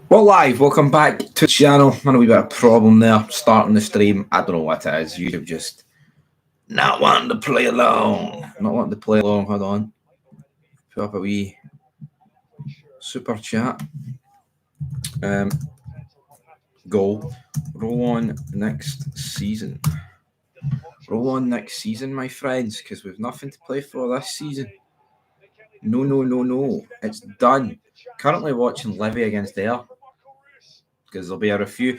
Well, live, welcome back to the channel. Had a wee bit of problem there starting the stream. I don't know what it is. YouTube just not wanting to play along. Not wanting to play along. Hold on. Put up a wee super chat. Um, Goal. Roll on next season. Roll on next season, my friends, because we've nothing to play for this season. No, no, no, no. It's done. Currently watching Livy against Ayr because there'll be a review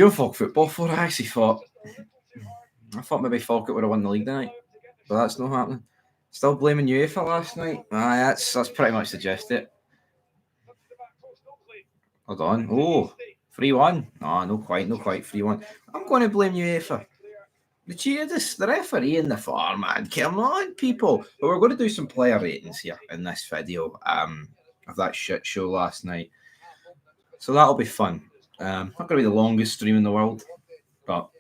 of Folk football for it. I thought maybe Falkett would have won the league tonight, but that's not happening. Still blaming UEFA last night. That's pretty much suggested. Hold on. Oh, 3-1. No, not quite 3-1. I'm going to blame UEFA. The referee in the far, man. Come on, people. But we're going to do some player ratings here in this video of that shit show last night. So that'll be fun. Not going to be the longest stream in the world, but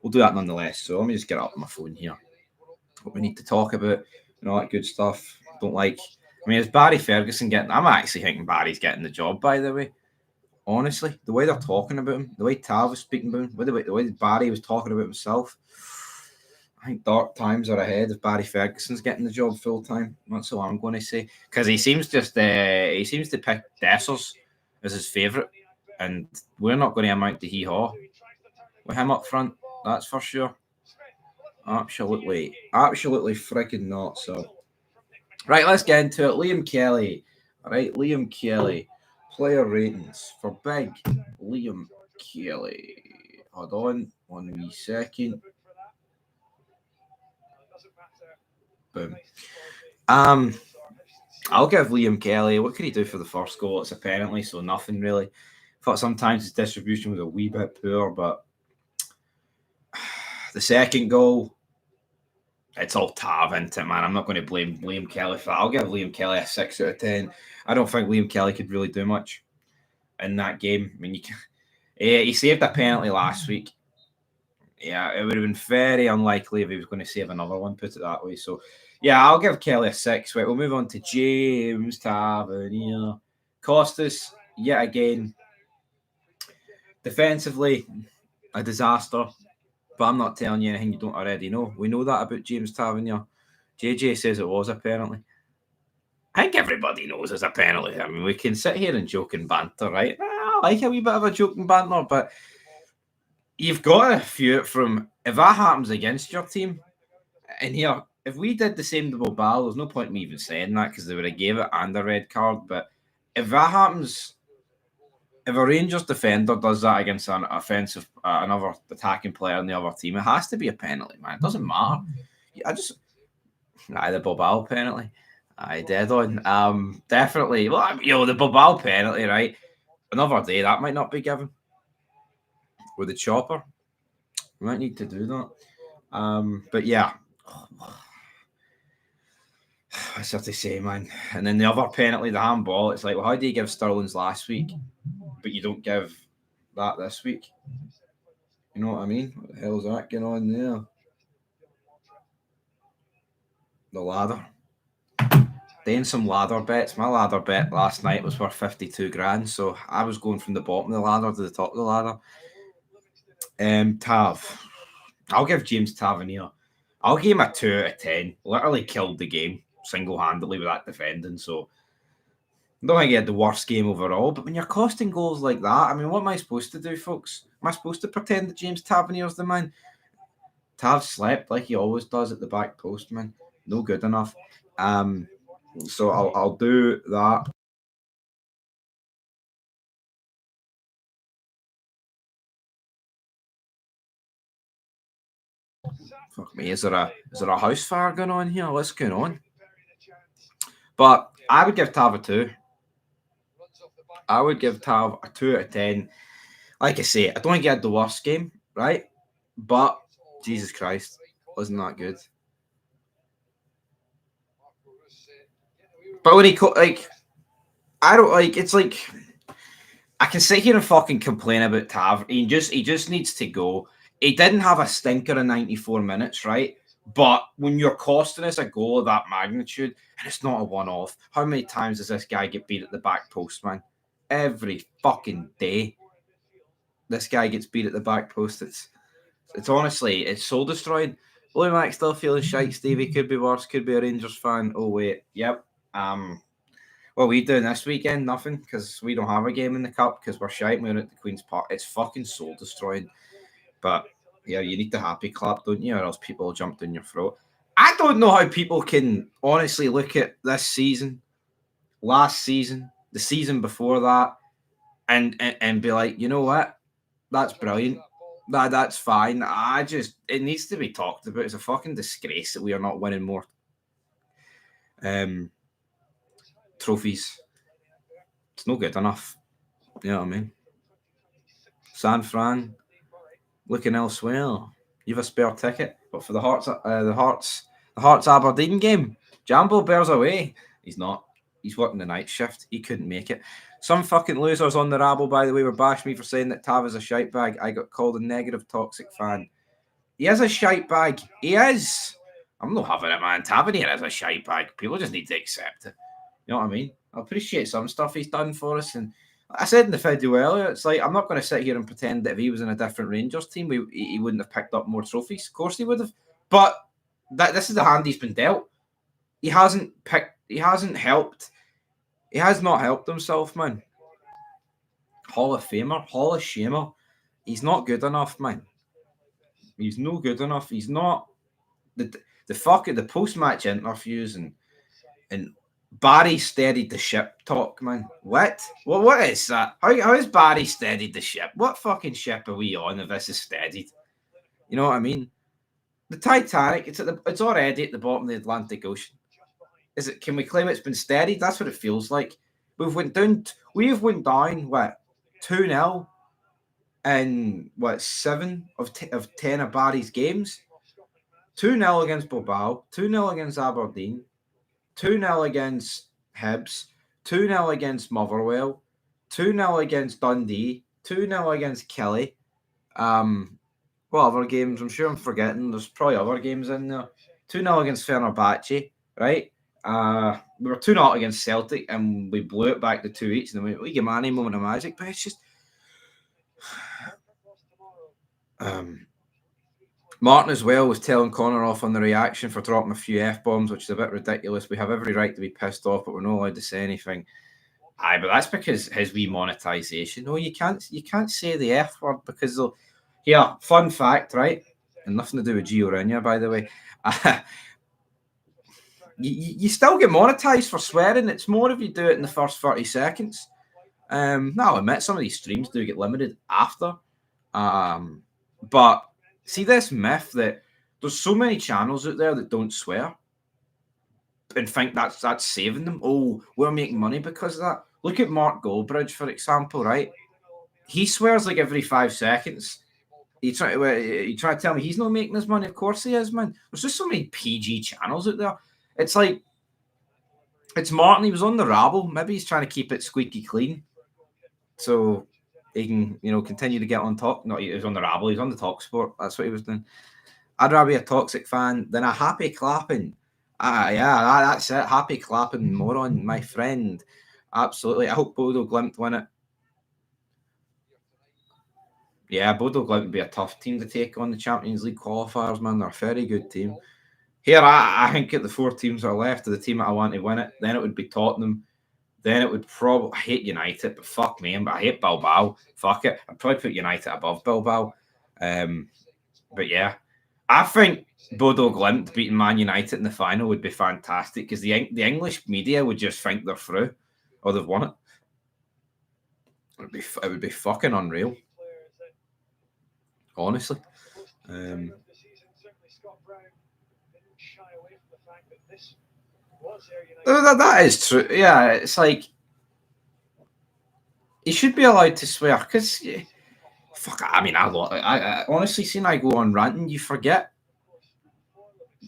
we'll do that nonetheless. So let me just get up on my phone here. What we need to talk about, all that good stuff. Don't like. I mean, is Barry Ferguson getting? I'm actually thinking Barry's getting the job. By the way, honestly, the way they're talking about him, the way Tav was speaking about him, the way Barry was talking about himself, I think dark times are ahead if Barry Ferguson's getting the job full time. That's all I'm going to say. Because he seems to pick Dessers as his favourite, and we're not going to amount to hee haw with him up front. That's for sure. Absolutely freaking not. So, right, let's get into it. Liam Kelly. All right, Liam Kelly. Player ratings for big Liam Kelly. Hold on, 1 wee second. Boom. Um, I'll give Liam Kelly. What could he do for the first goal? It's apparently so nothing really. Thought sometimes his distribution was a wee bit poor, but the second goal, it's all Tav into it, man. I'm not going to blame Liam Kelly for that. I'll give Liam Kelly a 6 out of 10. I don't think Liam Kelly could really do much in that game. I mean, he saved a penalty last week. Yeah, it would have been very unlikely if he was going to save another one, put it that way. So, yeah, I'll give Kelly a 6. Right, we'll move on to James Tavernier. Costas, yet again, defensively, a disaster. But I'm not telling you anything you don't already know. We know that about James Tavernier. JJ says it was apparently. I think everybody knows it's a penalty. I mean, we can sit here and joke and banter, right? I like a wee bit of a joke and banter, but you've got to view it from if that happens against your team. And here, if we did the same to Bilbao, there's no point in me even saying that because they would have gave it and a red card. But if that happens, if a Rangers defender does that against an offensive, another attacking player in the other team, it has to be a penalty, man. It doesn't matter. The Bilbao penalty. I dead on. Definitely. Well, the Bilbao penalty, right? Another day that might not be given with the chopper. We might need to do that. But yeah. What's have to say, man? And then the other penalty, the handball, it's like, well, how do you give Sterling's last week, but you don't give that this week? You know what I mean? What the hell's that going on there? The ladder. Doing some ladder bets. My ladder bet last night was worth 52 grand, so I was going from the bottom of the ladder to the top of the ladder. Tav. I'll give James Tavernier. I'll give him a 2 out of 10. Literally killed the game single-handedly with that defending, so I don't think he had the worst game overall, but when you're costing goals like that, I mean, what am I supposed to do, folks? Am I supposed to pretend that James Tavernier's the man? Tav slept like he always does at the back post, man. No good enough. So I'll do that. Fuck me, is there a house fire going on here? What's going on? But I would give Tav a 2. I would give Tav a 2 out of 10. Like I say, I don't think he had the worst game, right? But Jesus Christ, wasn't that good? But when he I don't like. It's like I can sit here and fucking complain about Tav. He just needs to go. He didn't have a stinker in 94 minutes, right? But when you're costing us a goal of that magnitude, and it's not a one-off, how many times does this guy get beat at the back post, man? Every fucking day, this guy gets beat at the back post. It's honestly, it's soul destroying. Blue Mac still feeling shite, Stevie. Could be worse. Could be a Rangers fan. Oh wait, yep. What are we doing this weekend? Nothing, because we don't have a game in the cup because we're shite. We're at the Queen's Park. It's fucking soul destroying. But yeah, you need the happy clap, don't you? Or else people will jump down your throat. I don't know how people can honestly look at this season, last season, the season before that, and be like, you know what? That's brilliant. That's fine. It needs to be talked about. It's a fucking disgrace that we are not winning more trophies. It's no good enough. You know what I mean? San Fran looking elsewhere. You have a spare ticket, but for the Hearts Aberdeen game, Jambo bears away. He's not. He's working the night shift. He couldn't make it. Some fucking losers on the rabble, by the way, were bashing me for saying that Tav is a shite bag. I got called a negative toxic fan. He is a shite bag. He is. I'm not having it, man. Tavernier is a shite bag. People just need to accept it. You know what I mean? I appreciate some stuff he's done for us. And I said in the video earlier, it's like, I'm not going to sit here and pretend that if he was in a different Rangers team, he wouldn't have picked up more trophies. Of course he would have. But this is the hand he's been dealt. He hasn't helped. He has not helped himself, man. Hall of Famer, Hall of Shamer. He's not good enough, man. He's no good enough. He's not the post-match interviews and Barry steadied the ship talk, man. What? Well, what is that? How is Barry steadied the ship? What fucking ship are we on if this is steadied? You know what I mean? The Titanic, it's already at the bottom of the Atlantic Ocean. Can we claim it's been steadied? That's what it feels like. We went down what, 2-0 in what, 7 of 10 of Barry's games? 2-0 against Bilbao, 2-0 against Aberdeen, 2-0 against Hibs, 2-0 against Motherwell, 2-0 against Dundee, 2-0 against Kelly. What other games? I'm sure I'm forgetting. There's probably other games in there. 2-0 against Fenerbahce, right? We were 2-0 against Celtic and we blew it back to 2 each. And then we get money, moment of magic, but it's just. Martin as well was telling Connor off on the reaction for dropping a few F-bombs, which is a bit ridiculous. We have every right to be pissed off, but we're not allowed to say anything. Aye, but that's because his wee monetisation. No, you can't say the F word because they'll. Here, fun fact, right? And nothing to do with Gio Reyna, by the way. You still get monetised for swearing. It's more if you do it in the first 30 seconds. Now, I'll admit some of these streams do get limited after. But see this myth that there's so many channels out there that don't swear and think that's saving them. Oh, we're making money because of that. Look at Mark Goldbridge, for example, right? He swears like every 5 seconds. You try to tell me he's not making his money? Of course he is, man. There's just so many PG channels out there. It's like, it's Martin. He was on the rabble. Maybe he's trying to keep it squeaky clean, so he can, continue to get on top. No, he was on the rabble. He's on the Talk Sport. That's what he was doing. I'd rather be a toxic fan than a happy clapping. Yeah, that's it. Happy clapping moron, my friend. Absolutely. I hope Bodo Glimt win it. Yeah, Bodo Glimt would be a tough team to take on the Champions League qualifiers, man. They're a very good team. Here, I think at the 4 teams that are left of the team that I want to win it, then it would be Tottenham. Then it would probably, I hate United, but fuck me, but I hate Bilbao. Fuck it. I'd probably put United above Bilbao. But yeah, I think Bodo Glimt beating Man United in the final would be fantastic because the English media would just think they're through or they've won it. It would be fucking unreal. Honestly. That is true. Yeah, it's like you should be allowed to swear because, fuck. I mean, I honestly, seeing I go on ranting, you forget.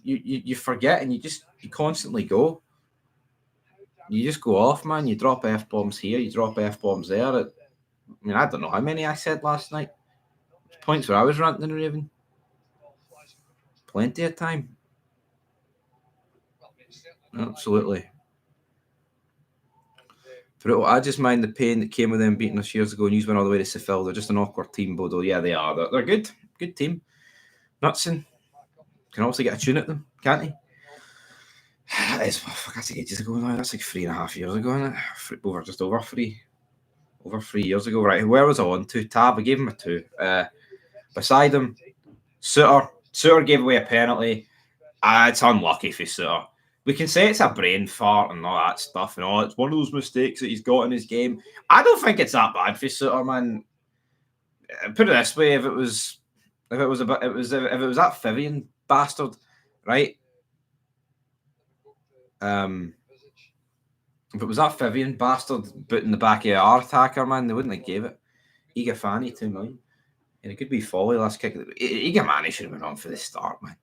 You forget, and you constantly go. You just go off, man. You drop F-bombs here, you drop F-bombs there. I mean, I don't know how many I said last night. There's points where I was ranting and raving. Plenty of time. Absolutely. Brutal. I just mind the pain that came with them beating us years ago and you went all the way to Seville. They're just an awkward team, Bodo. Yeah, they are. They're good. Good team. Knutson can also get a tune at them, can't he? It's that's ages ago now. That's like 3.5 years ago, isn't it? Over just over 3 years ago. Right, where was I on to? Tab. I gave him a 2. Beside him, Suter. Suter gave away a penalty. It's unlucky for Suter. We can say it's a brain fart and all that stuff, and it's one of those mistakes that he's got in his game. I don't think it's that bad for Suter, man. Put it this way: if it was that Vivian bastard, right? If it was that Vivian bastard booting the back of our attacker, man, they wouldn't have gave it. Igafani, 2 million. And it could be Foley last kick. Igamani should have been on for the start, man.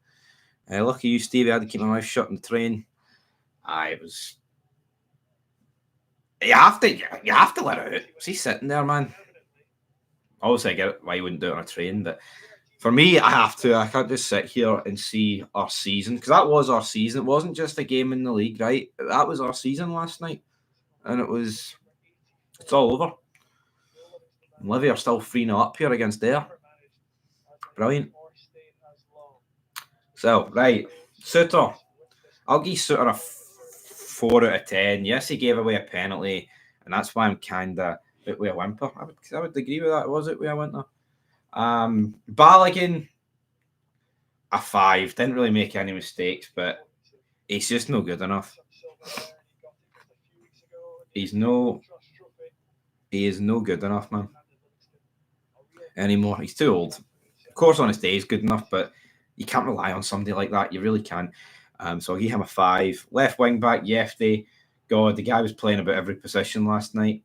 Lucky you, Stevie. I had to keep my mouth shut on the train. It was. You have to let it out. Was he sitting there, man? Obviously, I get it why you wouldn't do it on a train, but for me, I have to. I can't just sit here and see our season, because that was our season. It wasn't just a game in the league, right? That was our season last night, and it's all over. Livy are still 3-0 up here against Ayr. Brilliant. So, right, Suter. I'll give Suter a 4 out of 10. Yes, he gave away a penalty, and that's why I'm kind of bit with a whimper. I would agree with that. Was it where I went there? Balogun, a 5. Didn't really make any mistakes, but he's just no good enough. He is no good enough, man. Anymore. He's too old. Of course, on his day, he's good enough, but you can't rely on somebody like that. You really can't. So I'll give him a 5. Left wing back, Yefte. God, the guy was playing about every position last night.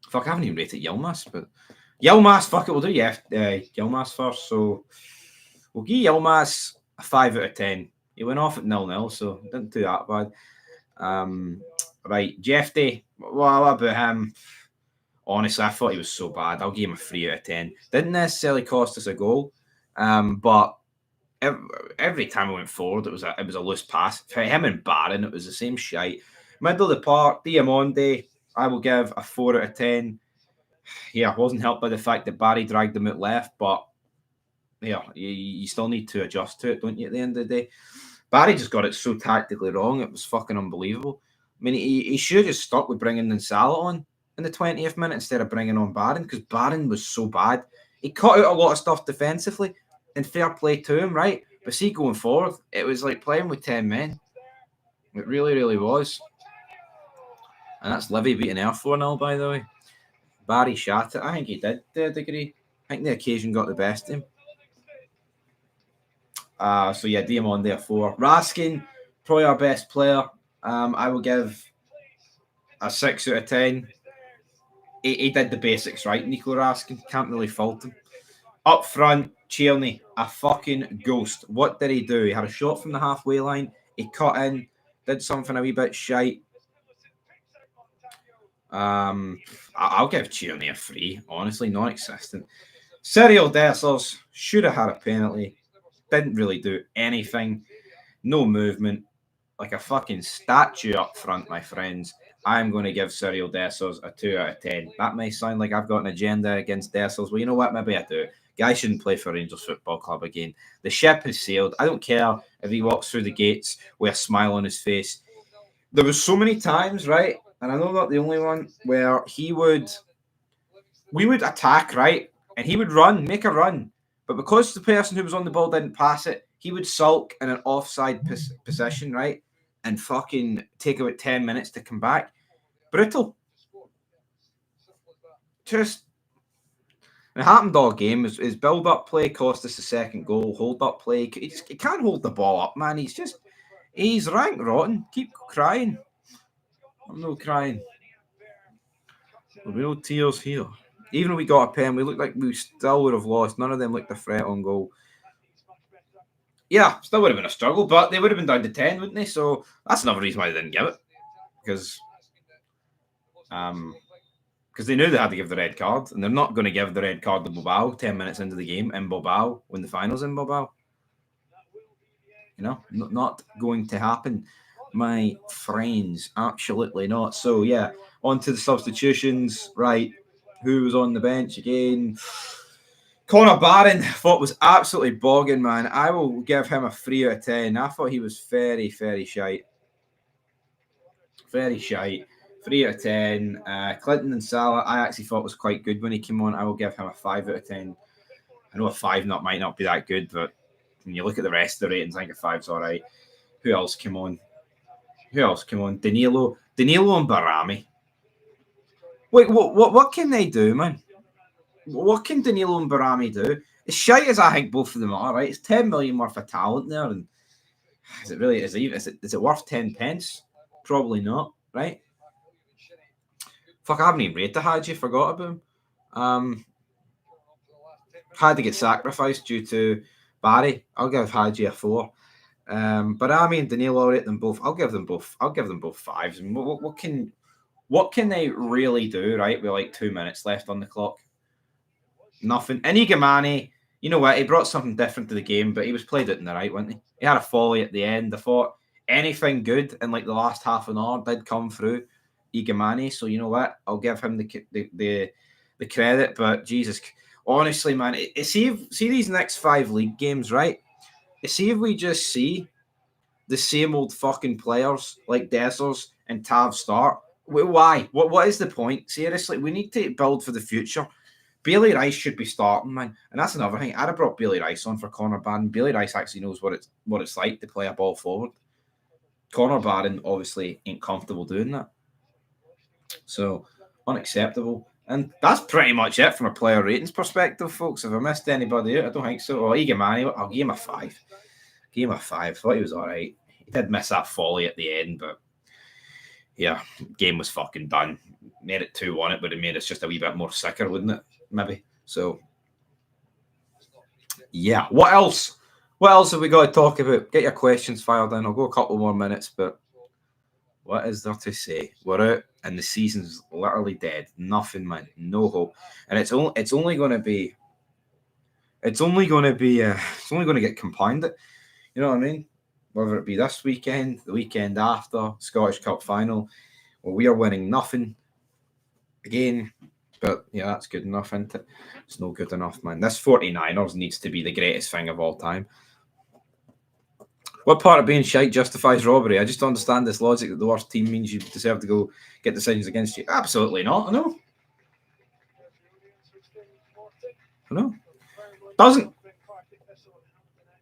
Fuck, I haven't even rated Yilmaz, but Yilmaz, fuck it, we'll do Yilmaz first. So we'll give Yilmaz a 5 out of 10. He went off at 0-0, so didn't do that bad. Right, Jeffy, what about him? Honestly, I thought he was so bad. I'll give him a 3 out of 10. Didn't necessarily cost us a goal, but every time we went forward, it was a loose pass. For him and Barron, it was the same shite. Middle of the park, Diamonde, I will give a 4 out of 10. Yeah, wasn't helped by the fact that Barry dragged him out left, but yeah, you still need to adjust to it, don't you, at the end of the day? Barry just got it so tactically wrong, it was fucking unbelievable. I mean, he should have just stuck with bringing Ninsala on in the 20th minute instead of bringing on Barron, because Barron was so bad. He cut out a lot of stuff defensively, and fair play to him, right? But see, going forward, it was like playing with 10 men. It really, really was. And that's Livy beating Ayr 4-0, by the way. Barry shot it. I think he did to a degree. I think the occasion got the best of him. So yeah, Diamond a 4. Raskin, probably our best player. I will give a 6 out of 10. He did the basics right, Nico Raskin. Can't really fault him. Up front, Tierney, a fucking ghost. What did he do? He had a shot from the halfway line. He cut in, did something a wee bit shite. I'll give Tierney a 3. Honestly, non-existent. Cyril Dessers should have had a penalty. Didn't really do anything. No movement. Like a fucking statue up front, my friends. I'm going to give Cyril Dessers a 2 out of 10. That may sound like I've got an agenda against Dessers. Well, you know what? Maybe I do. Guy shouldn't play for Rangers Football Club again. The ship has sailed. I don't care if he walks through the gates with a smile on his face. There was so many times, right? And I know not the only one, where we would attack, right? And he would run, make a run. But because the person who was on the ball didn't pass it, he would sulk in an offside position, right? And fucking take about 10 minutes to come back. Brutal. Just, it happened all game. His build-up play cost us the second goal. Hold-up play. He can't hold the ball up, man. He's rank rotten. Keep crying. I'm no crying. There'll be no tears here. Even if we got a pen, we looked like we still would have lost. None of them looked a threat on goal. Yeah, still would have been a struggle, but they would have been down to 10, wouldn't they? So that's another reason why they didn't give it. Because they knew they had to give the red card, and they're not going to give the red card to Bilbao 10 minutes into the game in Bilbao when the final's in Bilbao. You know, not going to happen. my friends. Absolutely not. So, yeah, on to the substitutions. Right. Who was on the bench again? Connor Barron, thought was absolutely bogging, man. I will give him a 3 out of 10. I thought he was very, very shite. Very shite. 3 out of 10. Clinton and Salah, I actually thought was quite good when he came on. I will give him a 5 out of 10. I know a 5 might not be that good, but when you look at the rest of the ratings, I think a 5's all right. Who else came on? Danilo and Barami. Wait, what can they do, man? What can Danilo and Barami do? As shite as I think both of them are, right? It's 10 million worth of talent there, and is it really? Is it worth 10 pence? Probably not, right? Fuck, I haven't even rated Hadji. Forgot about him. Had to get sacrificed due to Barry. I'll give Hadji a 4. Barami and Danilo, I'll rate them both. I'll give them both 5s. I mean, what can they really do, right? With like 2 minutes left on the clock. Nothing. Inigamani, you know what? He brought something different to the game, but he was played it in the right, wasn't he? He had a volley at the end. I thought anything good in like the last half an hour did come through Igamani. So you know what? I'll give him the credit. But Jesus, honestly, man, see these next 5 league games, right? See if we just see the same old fucking players like Dessers and Tav start. Why? What is the point? Seriously, we need to build for the future. Bailey Rice should be starting, man. And that's another thing. I'd have brought Bailey Rice on for Connor Barron. Bailey Rice actually knows what it's like to play a ball forward. Connor Barron obviously ain't comfortable doing that. So, unacceptable. And that's pretty much it from a player ratings perspective, folks. If I missed anybody out, I don't think so. Oh, Igamani, I'll give him a 5. Give him a 5. Thought he was all right. He did miss that volley at the end, but yeah, game was fucking done. Made it 2-1. It would have made us just a wee bit more sicker, wouldn't it? Maybe. So, yeah. What else? What else have we got to talk about? Get your questions fired in. I'll go a couple more minutes, but what is there to say? We're out, and the season's literally dead. Nothing, man. No hope. And it's only going to get compounded. You know what I mean? Whether it be this weekend, the weekend after, Scottish Cup final, where we are winning nothing again. But yeah, that's good enough, isn't it? It's no good enough, man. This 49ers needs to be the greatest thing of all time. What part of being shite justifies robbery? I just don't understand this logic that the worst team means you deserve to go get decisions against you. Absolutely not. I know. Doesn't.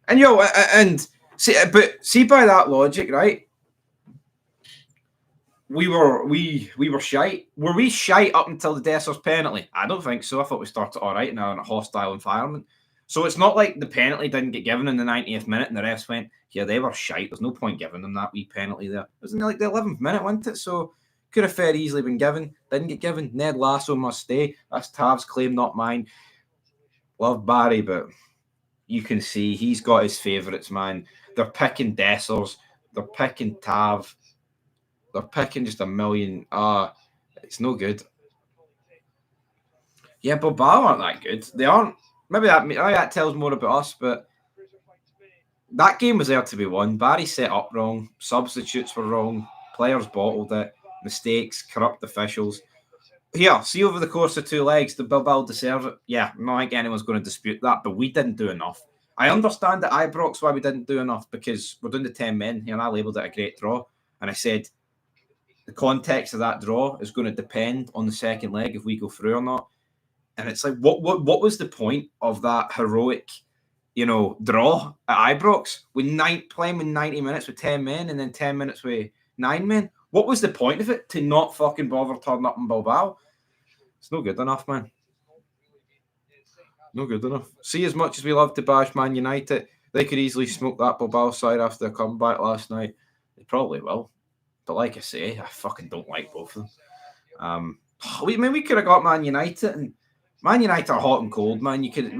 And see by that logic, right? We were shite. Were we shite up until the Dessers penalty? I don't think so. I thought we started all right now in a hostile environment. So it's not like the penalty didn't get given in the 90th minute and the refs went, yeah, they were shite. There's no point giving them that wee penalty there. It was in like the 11th minute, wasn't it? So could have fairly easily been given. Didn't get given. Ned Lasso must stay. That's Tav's claim, not mine. Love Barry, but you can see he's got his favourites, man. They're picking Dessers. They're picking Tav. They're picking just a million. It's no good. Yeah, Bilbao aren't that good. They aren't. Maybe that tells more about us, but that game was there to be won. Barry set up wrong. Substitutes were wrong. Players bottled it. Mistakes, corrupt officials. Here, see over the course of 2 legs, did Bilbao deserve it? Yeah, I don't think anyone's going to dispute that, but we didn't do enough. I understand at Ibrox why we didn't do enough, because we're doing the 10 men here, and I labelled it a great draw. And I said, the context of that draw is going to depend on the second leg if we go through or not. And it's like, what was the point of that heroic, draw at Ibrox? Playing with 90 minutes with 10 men and then 10 minutes with 9 men? What was the point of it to not fucking bother turning up in Bilbao? It's no good enough, man. No good enough. See, as much as we love to bash Man United, they could easily smoke that Bilbao side after their comeback last night. They probably will. But like I say, I fucking don't like both of them. We could have got Man United, and Man United are hot and cold, man. We could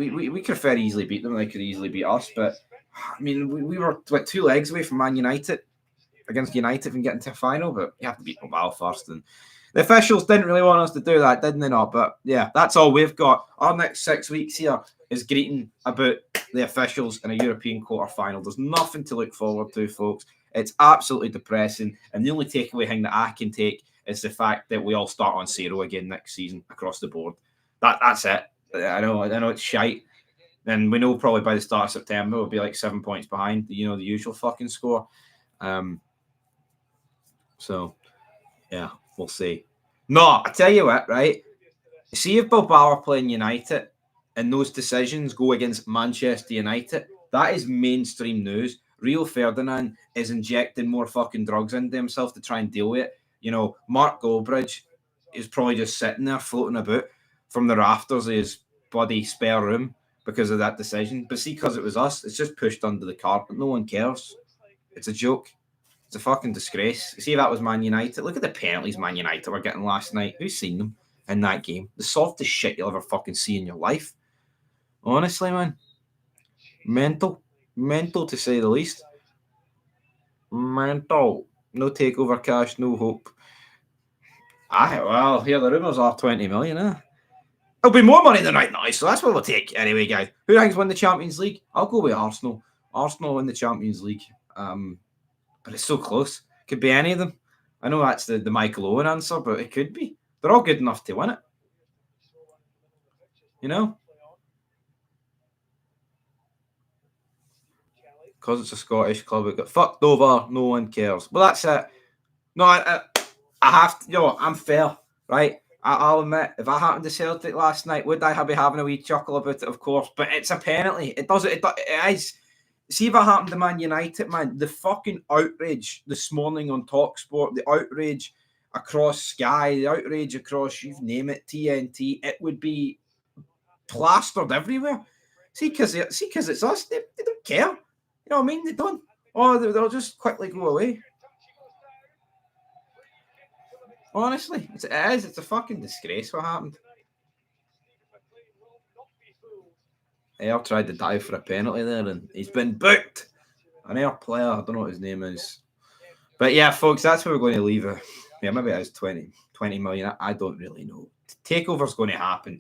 have very easily beat them. They could easily beat us. But, I mean, we were 2 legs away from Man United against United and getting to a final, but you have to beat Bilbao first. And the officials didn't really want us to do that, didn't they not? But, yeah, that's all we've got. Our next 6 weeks here is greeting about the officials in a European quarter-final. There's nothing to look forward to, folks. It's absolutely depressing. And the only takeaway thing that I can take is the fact that we all start on 0 again next season across the board. That's it. I know it's shite. And we know probably by the start of September we'll be like 7 points behind, the usual fucking score. So, yeah, we'll see. No, I tell you what, right? See if Bilbao are playing United and those decisions go against Manchester United, that is mainstream news. Rio Ferdinand is injecting more fucking drugs into himself to try and deal with it. Mark Goldbridge is probably just sitting there floating about from the rafters of his bloody spare room because of that decision. But see, because it was us, it's just pushed under the carpet. No one cares. It's a joke. It's a fucking disgrace. See if that was Man United. Look at the penalties Man United were getting last night. Who's seen them in that game? The softest shit you'll ever fucking see in your life. Honestly, man. Mental to say the least. Mental. No takeover cash, no hope. Well, here the rumours are 20 million, It'll be more money than right now, so that's what we'll take. Anyway, guys, who thinks win the Champions League? I'll go with Arsenal. Arsenal win the Champions League. But it's so close. Could be any of them. I know that's the Michael Owen answer, but it could be. They're all good enough to win it. Because it's a Scottish club, it got fucked over. No one cares. Well, that's it. No, I have to. I'm fair, right? I'll admit, if I happened to Celtic last night, would I be having a wee chuckle about it? Of course, but it's a penalty. It is. See if I happened to Man United, man, the fucking outrage this morning on TalkSport, the outrage across Sky, the outrage across, you name it, TNT, it would be plastered everywhere. See, because it's us, they don't care. You know what I mean? They don't. Oh, they'll just quickly go away. Honestly, it is. It's a fucking disgrace what happened. Air tried to dive for a penalty there, and he's been booked. An Air player, I don't know what his name is. But yeah, folks, that's where we're going to leave it. Yeah, maybe it is 20 million. I don't really know. Takeover's going to happen.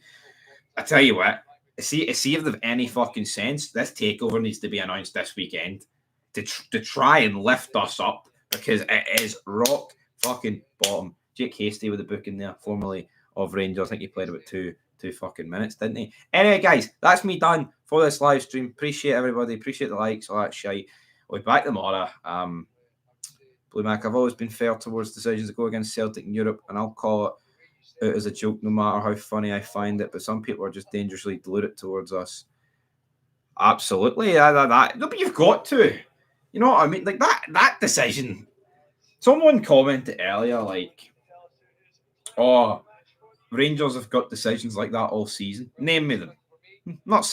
I tell you what, see if they've any fucking sense, this takeover needs to be announced this weekend to try and lift us up, because it is rock fucking bottom. Jake Hasty with the book in there, formerly of Rangers. I think he played about two fucking minutes, didn't he? Anyway, guys, that's me done for this live stream. Appreciate everybody. Appreciate the likes, all that shite. We'll be back tomorrow. Blue Mac, I've always been fair towards decisions that go against Celtic in Europe, and I'll call it out as a joke no matter how funny I find it, but some people are just dangerously deluded towards us. Absolutely. No, but you've got to. You know what I mean? Like that decision. Someone commented earlier, like, oh, Rangers have got decisions like that all season. Name me them. It's not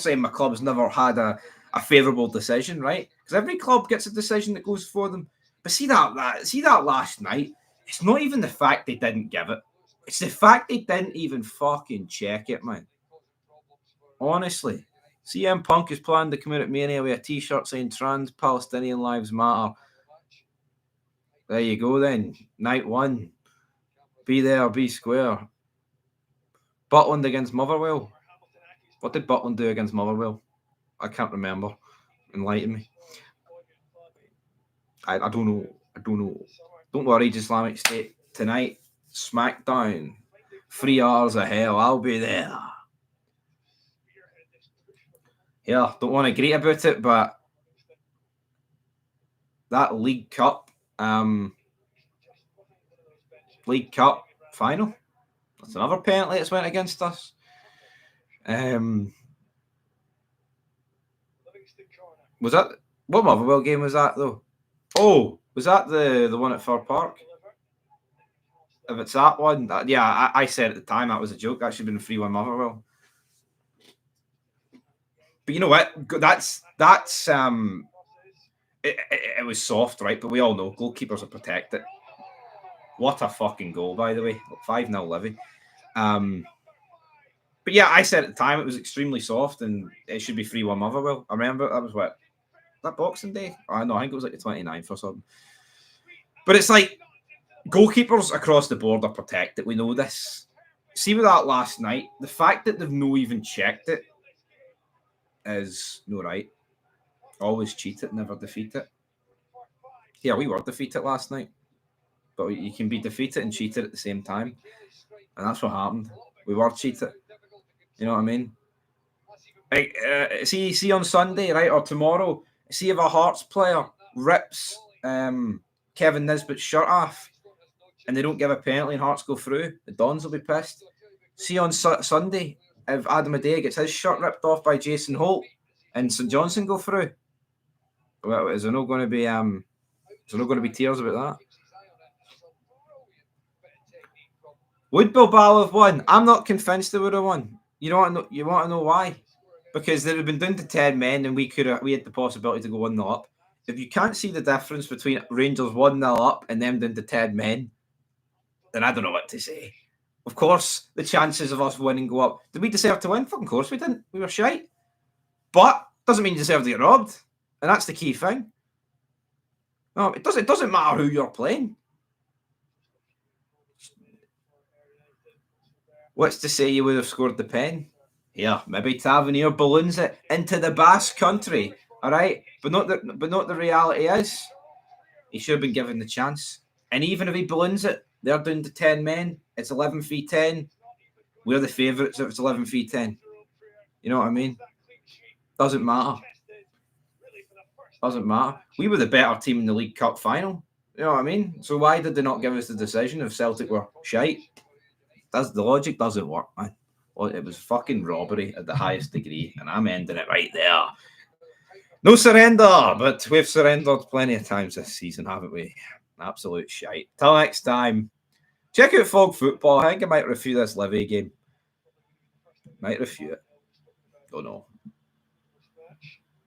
saying my club's never had a favourable decision, right? Because every club gets a decision that goes for them. But see that last night. It's not even the fact they didn't give it. It's the fact they didn't even fucking check it, man. Honestly, CM Punk is planning to come out at Mania with a T-shirt saying "Trans Palestinian Lives Matter." There you go, then. Night one. Be there, be square. Butland against Motherwell. What did Butland do against Motherwell? I can't remember. Enlighten me. I don't know. Don't worry, Islamic State. Tonight, SmackDown. 3 hours of hell. I'll be there. Yeah, don't want to greet about it, but that League Cup final. That's another penalty that's went against us. Was that what Motherwell game was that though? Oh, was that the one at Fir Park? If it's that one, I said at the time that was a joke. That should have been 3-1 Motherwell. But you know what? That's it was soft, right? But we all know goalkeepers are protected. What a fucking goal, by the way. 5-0 Livy. But yeah, I said at the time it was extremely soft and it should be 3-1 Motherwell. I remember that was that Boxing Day? I think it was like the 29th or something. But it's like goalkeepers across the board are protected. We know this. See with that last night, the fact that they've no even checked it is no right. Always cheat it, never defeat it. Yeah, we were defeated last night, but you can be defeated and cheated at the same time, and that's what happened. We were cheated. You know what I mean? Like, see on Sunday, right, or tomorrow. See if a Hearts player rips Kevin Nisbet's shirt off, and they don't give a penalty, and Hearts go through. The Dons will be pissed. See on Sunday if Adam Adair gets his shirt ripped off by Jason Holt, and St Johnson go through. Well, is there not going to be tears about that? Would Bilbao have won? I'm not convinced they would have won. You want to know why? Because they'd have been down to 10 men, and we had the possibility to go 1-0 up. If you can't see the difference between Rangers 1-0 up and them down to 10 men, then I don't know what to say. Of course, the chances of us winning go up. Did we deserve to win? Fucking course we didn't. We were shite. But doesn't mean you deserve to get robbed. And that's the key thing. No, it doesn't matter who you're playing. What's to say you would have scored the pen? Yeah, maybe Tavernier balloons it into the Basque country. All right, but not the reality is he should have been given the chance. And even if he balloons it, they're down to 10 men. It's 11-3-10. We're the favourites if it's 11-3-10. You know what I mean? Doesn't matter. Doesn't matter. We were the better team in the League Cup final. You know what I mean? So why did they not give us the decision if Celtic were shite? The logic doesn't work, man. Well, it was fucking robbery at the highest degree, and I'm ending it right there. No surrender, but we've surrendered plenty of times this season, haven't we? Absolute shite. Till next time, check out Fog Football. I think I might review this Livy game. Might review it. Don't know.